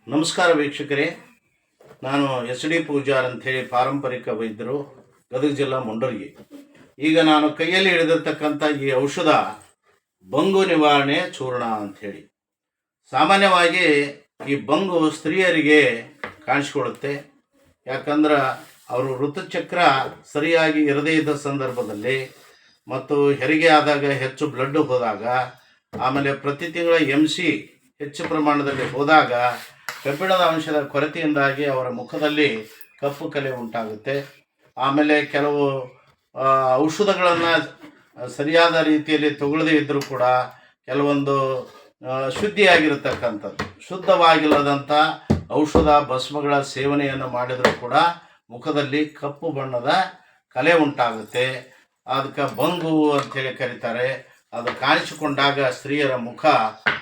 ನಮಸ್ಕಾರ ವೀಕ್ಷಕರೇ, ನಾನು ಎಸ್ ಡಿ ಪೂಜಾರ್ ಅಂಥೇಳಿ ಪಾರಂಪರಿಕ ವೈದ್ಯರು, ಗದಗ ಜಿಲ್ಲಾ ಮುಂಡರಗಿ. ಈಗ ನಾನು ಕೈಯಲ್ಲಿ ಹಿಡಿದಿರ್ತಕ್ಕಂಥ ಈ ಔಷಧ ಬಂಗು ನಿವಾರಣೆ ಚೂರ್ಣ ಅಂಥೇಳಿ. ಸಾಮಾನ್ಯವಾಗಿ ಈ ಬಂಗು ಸ್ತ್ರೀಯರಿಗೆ ಕಾಣಿಸ್ಕೊಳ್ಳುತ್ತೆ. ಯಾಕಂದ್ರೆ ಅವರು ಋತುಚಕ್ರ ಸರಿಯಾಗಿ ಇರದೇ ಇದ್ದ ಸಂದರ್ಭದಲ್ಲಿ, ಮತ್ತು ಹೆರಿಗೆ ಆದಾಗ ಹೆಚ್ಚು ಬ್ಲಡ್ ಹೋದಾಗ, ಆಮೇಲೆ ಪ್ರತಿ ತಿಂಗಳ MC ಹೆಚ್ಚು ಪ್ರಮಾಣದಲ್ಲಿ ಹೋದಾಗ ಕಬ್ಬಿಣದ ಅಂಶದ ಕೊರತೆಯಿಂದಾಗಿ ಅವರ ಮುಖದಲ್ಲಿ ಕಪ್ಪು ಕಲೆ ಉಂಟಾಗುತ್ತೆ. ಆಮೇಲೆ ಕೆಲವು ಔಷಧಗಳನ್ನು ಸರಿಯಾದ ರೀತಿಯಲ್ಲಿ ತಗೊಳ್ಳದೇ ಇದ್ದರೂ ಕೂಡ ಕೆಲವೊಂದು ಶುದ್ಧವಾಗಿಲ್ಲದಂಥ ಔಷಧ ಭಸ್ಮಗಳ ಸೇವನೆಯನ್ನು ಮಾಡಿದರೂ ಕೂಡ ಮುಖದಲ್ಲಿ ಕಪ್ಪು ಬಣ್ಣದ ಕಲೆ ಉಂಟಾಗುತ್ತೆ. ಅದಕ್ಕೆ ಬಂಗು ಅಂಥೇಳಿ ಕರೀತಾರೆ. ಅದು ಕಾಣಿಸಿಕೊಂಡಾಗ ಸ್ತ್ರೀಯರ ಮುಖ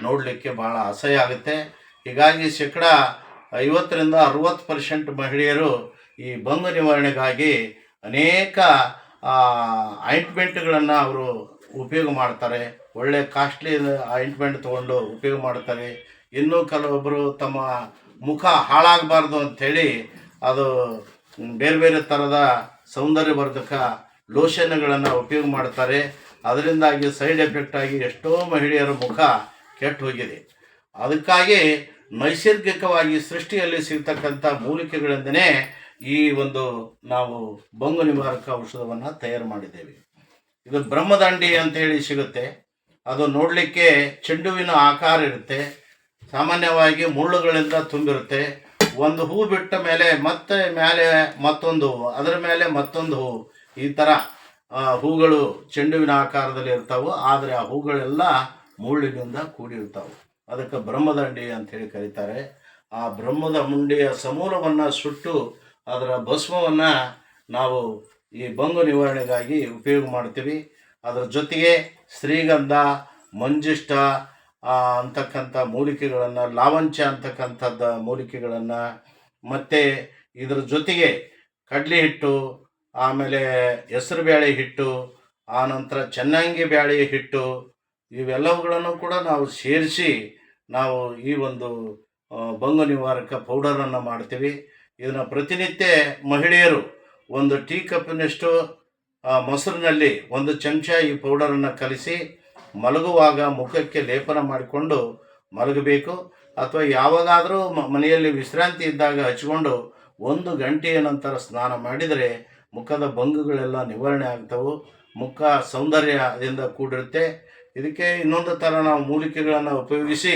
ನೋಡಲಿಕ್ಕೆ ಭಾಳ ಅಸಹ್ಯ ಆಗುತ್ತೆ. ಹೀಗಾಗಿ 50-60% ಮಹಿಳೆಯರು ಈ ಬಂಗು ನಿವಾರಣೆಗಾಗಿ ಅನೇಕ ಆಯಿಂಟ್ಮೆಂಟ್ಗಳನ್ನು ಅವರು ಉಪಯೋಗ ಮಾಡ್ತಾರೆ. ಒಳ್ಳೆ ಕಾಸ್ಟ್ಲಿ ಆಯಿಂಟ್ಮೆಂಟ್ ತೊಗೊಂಡು ಉಪಯೋಗ ಮಾಡ್ತಾರೆ. ಇನ್ನೂ ಕೆಲವೊಬ್ಬರು ತಮ್ಮ ಮುಖ ಹಾಳಾಗಬಾರ್ದು ಅಂಥೇಳಿ ಅದು ಬೇರೆ ಬೇರೆ ಥರದ ಸೌಂದರ್ಯವರ್ಧಕ ಲೋಷನ್ಗಳನ್ನು ಉಪಯೋಗ ಮಾಡ್ತಾರೆ. ಅದರಿಂದಾಗಿ ಸೈಡ್ ಎಫೆಕ್ಟ್ ಆಗಿ ಎಷ್ಟೋ ಮಹಿಳೆಯರ ಮುಖ ಕೆಟ್ಟು ಹೋಗಿದೆ. ಅದಕ್ಕಾಗಿ ನೈಸರ್ಗಿಕವಾಗಿ ಸೃಷ್ಟಿಯಲ್ಲಿ ಸಿಗ್ತಕ್ಕಂಥ ಮೂಲಿಕೆಗಳಿಂದನೇ ಈ ಒಂದು ನಾವು ಬಂಗು ನಿವಾರಕ ಔಷಧವನ್ನು ತಯಾರು ಮಾಡಿದ್ದೇವೆ. ಇದು ಬ್ರಹ್ಮದಂಡಿ ಅಂತೇಳಿ ಸಿಗುತ್ತೆ. ಅದು ನೋಡಲಿಕ್ಕೆ ಚೆಂಡುವಿನ ಆಕಾರ ಇರುತ್ತೆ. ಸಾಮಾನ್ಯವಾಗಿ ಮುಳ್ಳುಗಳಿಂದ ತುಂಬಿರುತ್ತೆ. ಒಂದು ಹೂ ಬಿಟ್ಟ ಮೇಲೆ ಮತ್ತೆ ಮೇಲೆ ಮತ್ತೊಂದು ಹೂವು, ಅದರ ಮೇಲೆ ಮತ್ತೊಂದು ಹೂವು, ಈ ಥರ ಹೂಗಳು ಚೆಂಡುವಿನ ಆಕಾರದಲ್ಲಿ ಇರ್ತಾವೆ. ಆದರೆ ಆ ಹೂಗಳೆಲ್ಲ ಮುಳ್ಳಿನಿಂದ ಕೂಡಿರ್ತಾವೆ. ಅದಕ್ಕೆ ಬ್ರಹ್ಮದಂಡಿ ಅಂಥೇಳಿ ಕರೀತಾರೆ. ಆ ಬ್ರಹ್ಮದ ಮುಂಡಿಯ ಸಮೂಲವನ್ನು ಸುಟ್ಟು ಅದರ ಭಸ್ಮವನ್ನು ನಾವು ಈ ಬಂಗು ನಿವಾರಣೆಗಾಗಿ ಉಪಯೋಗ ಮಾಡ್ತೀವಿ. ಅದರ ಜೊತೆಗೆ ಶ್ರೀಗಂಧ, ಮಂಜಿಷ್ಟ ಅಂತಕ್ಕಂಥ ಮೂಲಿಕೆಗಳನ್ನು, ಲಾವಂಚ ಅಂತಕ್ಕಂಥದ್ದು ಮೂಲಿಕೆಗಳನ್ನು, ಮತ್ತು ಇದರ ಜೊತೆಗೆ ಕಡಲೆ ಹಿಟ್ಟು, ಆಮೇಲೆ ಹೆಸರು ಬೇಳೆ ಹಿಟ್ಟು, ಆನಂತರ ಚೆನ್ನಾಗಿ ಬೇಳೆ ಹಿಟ್ಟು, ಇವೆಲ್ಲವುಗಳನ್ನು ಕೂಡ ನಾವು ಸೇರಿಸಿ ನಾವು ಈ ಒಂದು ಬಂಗು ನಿವಾರಕ ಪೌಡರನ್ನು ಮಾಡ್ತೀವಿ. ಇದನ್ನು ಪ್ರತಿನಿತ್ಯ ಮಹಿಳೆಯರು ಒಂದು ಟೀ ಕಪ್ಪಿನಷ್ಟು ಮೊಸರಿನಲ್ಲಿ 1 ಚಮಚ ಈ ಪೌಡರನ್ನು ಕಲಿಸಿ ಮಲಗುವಾಗ ಮುಖಕ್ಕೆ ಲೇಪನ ಮಾಡಿಕೊಂಡು ಮಲಗಬೇಕು. ಅಥವಾ ಯಾವಾಗಾದರೂ ಮನೆಯಲ್ಲಿ ವಿಶ್ರಾಂತಿ ಇದ್ದಾಗ ಹಚ್ಕೊಂಡು 1 ಗಂಟೆಯ ನಂತರ ಸ್ನಾನ ಮಾಡಿದರೆ ಮುಖದ ಬಂಗುಗಳೆಲ್ಲ ನಿವಾರಣೆ ಆಗ್ತವೆ. ಮುಖ ಸೌಂದರ್ಯದಿಂದ ಕೂಡಿರುತ್ತೆ. ಇದಕ್ಕೆ ಇನ್ನೊಂದು ಥರ ನಾವು ಮೂಲಿಕೆಗಳನ್ನು ಉಪಯೋಗಿಸಿ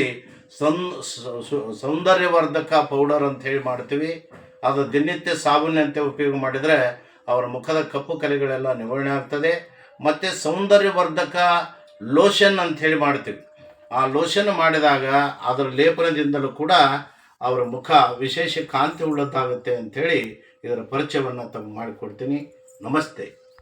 ಸೌಂದರ್ಯವರ್ಧಕ ಪೌಡರ್ ಅಂತ ಹೇಳಿ ಮಾಡ್ತೀವಿ. ಅದು ದಿನನಿತ್ಯ ಸಾಬೂನಿನಂತೆ ಉಪಯೋಗ ಮಾಡಿದರೆ ಅವರ ಮುಖದ ಕಪ್ಪು ಕಲೆಗಳೆಲ್ಲ ನಿವಾರಣೆ ಆಗ್ತದೆ. ಮತ್ತು ಸೌಂದರ್ಯವರ್ಧಕ ಲೋಷನ್ ಅಂಥೇಳಿ ಮಾಡ್ತೀವಿ. ಆ ಲೋಷನ್ ಮಾಡಿದಾಗ ಅದರ ಲೇಪನದಿಂದಲೂ ಕೂಡ ಅವರ ಮುಖ ವಿಶೇಷ ಕಾಂತಿ ಉಳ್ಳದ್ದಾಗುತ್ತೆ ಅಂಥೇಳಿ ಇದರ ಪರಿಚಯವನ್ನು ತಮಗೆ ಮಾಡಿಕೊಡ್ತೀನಿ. ನಮಸ್ತೆ.